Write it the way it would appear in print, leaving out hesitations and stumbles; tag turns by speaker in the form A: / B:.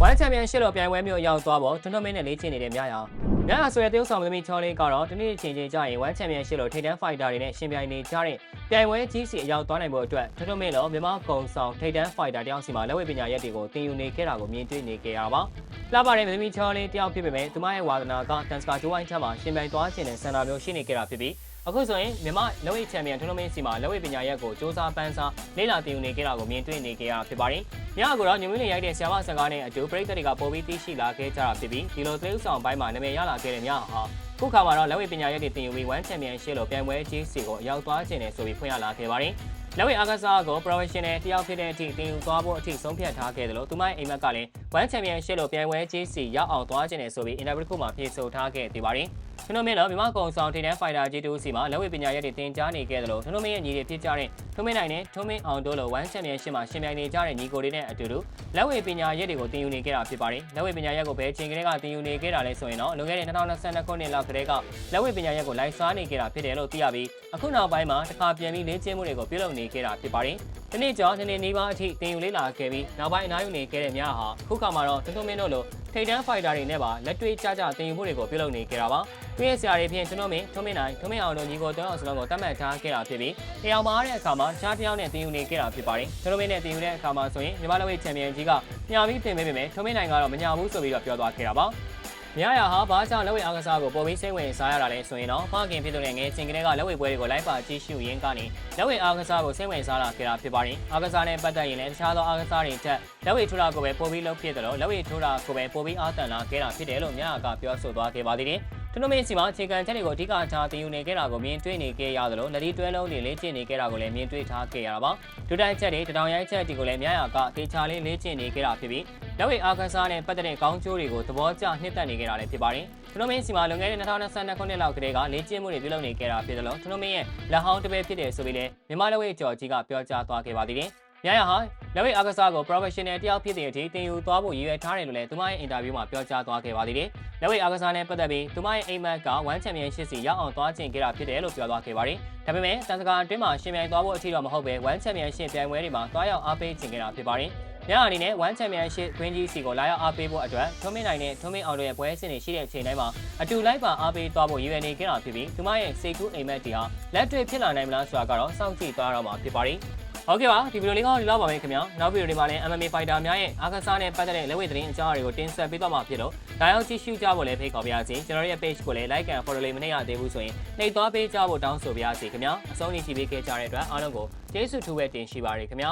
A: One Championship လို့ပြိုင်ပွဲမျိုးရောက်သွားဖို့ tournament နဲ့လေ့ကျင့်နေတဲ့များအောင်။များဆိုတဲ့တရုတ်ဆောင်သမီးချောလေးကတော့တနေ့ချင်းချင်းကြာရင် One Championship လို့ထိပ်တန်း fighter တွေနဲ့ရှင်ပြိုင်နေကြတဲ့ပြိုင်ပွဲကြီးစီအရောက်သွားနိုင်ဖို့အတွက် tournament လို့မြန်မာကုံဆောင်ထိပ်တန်း fighter တယောက်စီမှာလက်ဝဲပညာရက်တွေကိုသင်ယူနေခဲ့တာကိုမြင်တွေ့နေကြရပါ။လှပတဲ့သမီးချောလေးတယောက်ဖြစ်ပေမဲ့သူမရဲ့ဝါသနာကတန်စကာဂျိုးဝိုင်းချမ်းမှာရှင်ပြိုင်သွားခြင်းနဲ့စံတာမျိုးရှိနေကြတာဖြစ်ပြီးအခုဆိုရင်မြန်မာလက်ဝဲချန်ပီယံတိုးနမင်းစီမှာလက်ဝဲပညာရက်ကိုစ조사ပန်းစားလေ့လာသင်ယူနေကြတာကိုမြင်တွေ့နေကြရဖြစ်ပါတယ်။ညကတော့ညမင်းလေးရိုက်တဲ့ဆရာမစကားနဲ့အတူပရိသတ်တွေကပိုပြီးသိရှိလာခဲ့ကြတာဖြစ်ပြီးဒီလိုသရုပ်ဆောင်ပိုင်းမှာနာမည်ရလာခဲ့တဲ့ညဟာခုခါမှာတော့လက်ဝဲပညာရက်တွေသင်ယူပြီး1ချန်ပီယံရှစ်လို့ပြိုင်ပွဲကြီးစီကိုရောက်သွားခြင်းနဲ့ဆိုပြီးဖွင့်ရလာခဲ့ပါတယ်။လက်ဝဲအားကစားကို professional တယောက်ဖြစ်တဲ့အထိသင်ယူသွားဖို့အထိဆုံးဖြတ်ထားခဲ့တယ်လို့သူမရဲ့အိမ်မက်ကလည်း1ချန်ပီယံရှစ်လို့ပြိုင်ပွဲကြီးစီရောက်အောင်သွားခြင်းနဲ့ဆိုပြီး interview ခုမှာဖြေဆိုထားခဲ့သေးပါတယ်။ကျွန်တော်မင်းတော့မြန်မာကုံဆောင်ထိပ်တန်း fighter ကြီးတူစီမှာလက်ဝဲပညာရက်တွေသင်ကြားနေခဲ့တယ်လို့ကျွန်တော်မင်းရဲ့ညီတွေဖြစ်ကြတဲ့ထုံးမင်းနိုင်နဲ့ထုံးမင်းအောင်တို့လို1ချန်ပီယံရှစ်မှာရှင်ပြိုင်နေကြတဲ့ညီကိုတွေနဲ့အတူတူလက်ဝဲပညာရက်တွေကိုသင်ယူနေခဲ့တာဖြစ်ပါတယ်။လက်ဝဲပညာရက်ကိုဘယ်ချိန်ကလေးကသင်ယူနေခဲ့တာလဲဆိုရင်တော့လွန်ခဲ့တဲ့2022ခုနှစ်လောက်ကတည်းကလက်ဝဲပညာရက်ကိုလိုက်စားနေခဲ့တာဖြစ်တယ်လို့သိရပြီးအခုနောက်ပိုင်းမှာတစ်ခါပြန်ပြီးလေ့ကျင့်မှုတွေကိုပြုလုပ်နေခဲ့တာဖြစ်ပါတယ်။ဒီနေ့ကျော်ဒီနေ့နီးပါးအထိသင်ယူလေ့လာခဲ့ပြီးနောက်ပိုင်းအနားယူနေခဲ့တဲ့များဟာခုခါမှာတော့ထုံးမင်းတို့လိုထိပ်တန်း fighter တွေနဲ့ပါလက်တွေ့ကြကြသင်ယူမှုတွေကိုပြုလုပ်နေကြတာပါ။သူရဲ့ဆရာတွေဖြင့်ကျွန်တော်မင်းထုံးမင်းနိုင်ထုံးမင်းအောင်တို့ညီကိုတောင်းအောင်စလုံးကိုတတ်မှတ်ထားခဲ့တာဖြစ်ပြီးတရားမှားတဲ့အခါမှာရှားတယောက်နဲ့သင်ယူနေခဲ့တာဖြစ်ပါတယ်။ကျွန်တော်မင်းနဲ့သင်ယူတဲ့အခါမှာဆိုရင်မြန်မာလက်ဝဲချန်ပီယံကြီးကညပြီးသင်ပေးပေမဲ့ထုံးမင်းနိုင်ကတော့မညဘူးဆိုပြီးတော့ပြောသွားခဲ့တာပါ။မြားရဟာဘာကြောင့်လက်ဝဲအားကစားကိုပေါ်ပြီးစိတ်ဝင်စားရတာလဲဆိုရင်တော့ဖခင်ဖြစ်သူနဲ့ငယ်ချင်းကလေးကလက်ဝဲပွဲတွေကိုလိုက်ပါကြည့်ရှုရင်းကနေလက်ဝဲအားကစားကိုစိတ်ဝင်စားလာခဲ့တာဖြစ်ပါတယ်။အားကစားနဲ့ပတ်သက်ရင်လည်းတခြားသောအားကစားတွေထက်လက်ဝဲထိုးတာကိုပဲပေါ်ပြီးလုပ်ဖြစ်တယ်လို့လက်ဝဲထိုးတာကိုပဲပေါ်ပြီးအားတန်လာခဲ့တာဖြစ်တယ်လို့မြားကပြောဆိုသွားခဲ့ပါသေးတယ်။ကျွန်တော်မင်းစီမှာအခြေခံချက်တွေကိုအဓိကထားသင်ယူနေခဲ့တာကိုမြင်တွေ့နေခဲ့ရသလိုလက်ဒီတွဲလုံးတွေလေ့ကျင့်နေခဲ့တာကိုလည်းမြင်တွေ့ထားခဲ့ရတာပါ။ဒုတိုက်ချက်တွေတထောင်ရိုက်ချက်တွေကိုလည်းမြားကတေချာလေးလေ့ကျင့်နေခဲ့တာဖြစ်ပြီးလက်ဝဲအားကစားနဲ့ပတ်သက်တဲ့ကောင်းကျိုးတွေကိုသဘောကျနှစ်သက်နေခဲ့တာလည်းဖြစ်ပါတယ်။ကျွန်တော်မင်းစီမှာလွန်ခဲ့တဲ့2022ခုနှစ်လောက်ကတည်းကလေ့ကျင့်မှုတွေပြုလုပ်နေခဲ့တာဖြစ်တယ်လို့ကျွန်တော်မင်းရဲ့လက်ဟောင်းတစ်ပည့်ဖြစ်တယ်ဆိုပြီးလည်းမြန်မာလက်ဝဲကျော်ကြီးကပြောကြားသွားခဲ့ပါသေးတယ်။မြားရဟာလက်ဝဲအားကစားကို professional တယောက်ဖြစ်တဲ့အထိသင်ယူသွားဖို့ရည်ရွယ်ထားတယ်လို့လည်းသူမရဲ့ interview မှာပြောကြားသွားခဲ့ပါသေးတယ်။လက်ဝဲအားကစားနဲ့ပတ်သက်ပြီးသူမရဲ့အိမ်မက်က1 championship စီရောက်အောင်သွားကျင်ခဲ့တာဖြစ်တယ်လို့ပြောသွားခဲ့ပါတယ်။ဒါပေမဲ့တန်စကာအတွင်းမှာရှင်ပြိုင်သွားဖို့အထိတော့မဟုတ်ပဲ1 championship ပြိုင်ပွဲတွေမှာသွားရောက်အားပေးကျင်ခဲ့တာဖြစ်ပါတယ်။ညအနေနဲ့1 championship တွင်းကြီးစီကိုလာရောက်အားပေးဖို့အတွက်ထုံးမင်းနိုင်နဲ့ထုံးမင်းအောင်တို့ရဲ့ပွဲစဉ်တွေရှိတဲ့အချိန်တိုင်းမှာအတူလိုက်ပါအားပေးသွားဖို့ရည်ရွယ်နေခဲ့တာဖြစ်ပြီးသူမရဲ့စိတ်ကူးအိမ်မက်တွေဟာလက်တွေ့ဖြစ်လာနိုင်မလားဆိုတာကတော့စောင့်ကြည့်သွားတော့မှာဖြစ်ပါတယ်။ဟုတ်ကဲ့ပါဒီဗီဒီယိုလေးကတော့ဒီလောက်ပါပဲခင်ဗျာနောက်ဗီဒီယိုတွေမှာလည်း MMA fighter များရဲ့အားကစားနဲ့ပတ်သက်တဲ့လက်ဝဲသတင်းအကြောင်းအရာတွေကိုတင်ဆက်ပေးသွားမှာဖြစ်လို့ဒါရောက်ကြည့်ရှုကြဖို့လည်းဖိတ်ခေါ်ပါရစေကျွန်တော်ရဲ့ page ကိုလည်း like and follow လေးမနှိပ်ရသေးဘူးဆိုရင်နှိပ်သွားပေးကြဖို့တောင်းဆိုပါရစေခင်ဗျာအဆုံးထိကြည့်ပေးခဲ့ကြတဲ့အတွက်အားလုံးကိုကျေးဇူးထူးပဲတင်ရှိပါရစေခင်ဗျာ